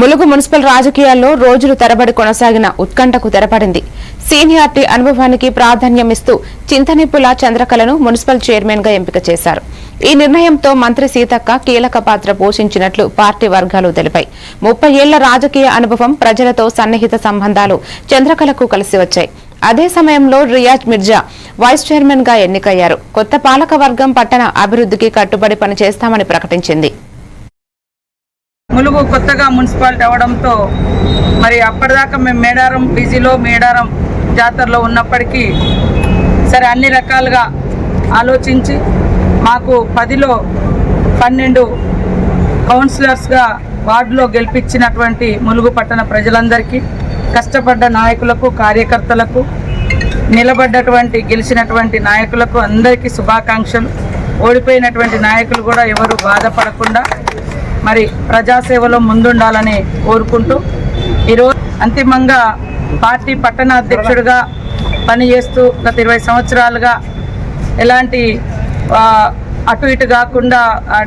Mulugu municipal రాజకీయాల్లో రోజులు తరబడి కొనసాగిన ఉత్కంఠకు తెరపడింది. సీనియారిటీ అనుభవానికి ప్రాధాన్యమిస్తూ చింతనిప్పుల చంద్రకళను మున్సిపల్ చైర్మన్ గా ఎంపిక చేశారు. ఈ నిర్ణయంతో మంత్రి సీతక్క కీలక పాత్ర పోషించినట్లు పార్టీ వర్గాలు తెలిపాయి. 30 ఏళ్ల రాజకీయ అనుభవం, ప్రజలతో సన్నిహిత సంబంధాలు చంద్రకళకు కలిసి వచ్చాయి. అదే సమయంలో రియాజ్ మిర్జా వైస్ చైర్మన్ గా ఎన్నికయ్యారు. కొత్త పాలక వర్గం పట్టణ అభివృద్ధికి కట్టుబడి పనిచేస్తామని ప్రకటించింది. ములుగు కొత్తగా మున్సిపాలిటీ అవడంతో మరి అప్పటిదాకా మేము మేడారం బిజీలో మేడారం జాతరలో ఉన్నప్పటికీ సరే అన్ని రకాలుగా ఆలోచించి మాకు 10లో 12 కౌన్సిలర్స్గా వార్డులో గెలిపించినటువంటి ములుగు పట్టణ ప్రజలందరికీ, కష్టపడ్డ నాయకులకు, కార్యకర్తలకు, నిలబడ్డటువంటి గెలిచినటువంటి నాయకులకు అందరికీ శుభాకాంక్షలు. ఓడిపోయినటువంటి నాయకులు కూడా ఎవరు బాధపడకుండా మరి ప్రజాసేవలో ముందుండాలని కోరుకుంటూ ఈరోజు అంతిమంగా పార్టీ పట్టణ అధ్యక్షుడిగా పనిచేస్తూ గత 20 సంవత్సరాలుగా ఎలాంటి అటు ఇటు కాకుండా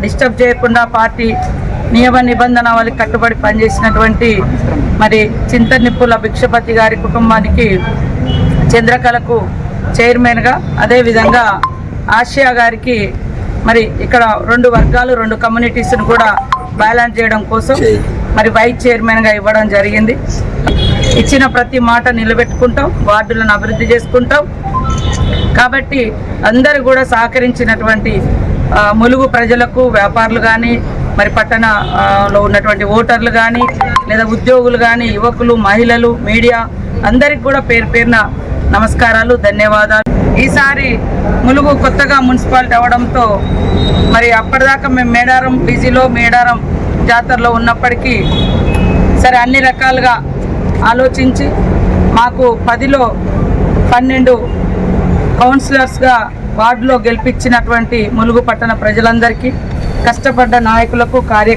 డిస్టర్బ్ చేయకుండా పార్టీ నియమ నిబంధనలకు కట్టుబడి పనిచేసినటువంటి మరి చింతనిప్పుల భిక్షపతి గారి కుటుంబానికి చంద్రకళకు చైర్మన్గా, అదేవిధంగా ఆసియా గారికి మరి ఇక్కడ 2 వర్గాలు 2 కమ్యూనిటీస్ను కూడా బ్యాలెన్స్ చేయడం కోసం మరి వైస్ చైర్మన్గా ఇవ్వడం జరిగింది. ఇచ్చిన ప్రతి మాట నిలబెట్టుకుంటాం, వార్డులను అభివృద్ధి చేసుకుంటాం. కాబట్టి అందరూ కూడా సహకరించినటువంటి ములుగు ప్రజలకు, వ్యాపారులు కానీ, మరి పట్టణంలో ఉన్నటువంటి ఓటర్లు కానీ, లేదా ఉద్యోగులు కానీ, యువకులు, మహిళలు, మీడియా అందరికి కూడా పేరు పేరున నమస్కారాలు, ధన్యవాదాలు. ఈసారి ములుగు కొత్తగా మున్సిపాలిటీ అవడంతో మరి అప్పటిదాకా మేము మేడారం బిజీలో మేడారం జాతరలో ఉన్నప్పటికీ సరే అన్ని రకాలుగా ఆలోచించి మాకు 10లో 12 కౌన్సిలర్స్గా వార్డులో గెలిపించినటువంటి ములుగు పట్టణ ప్రజలందరికీ, కష్టపడ్డ నాయకులకు,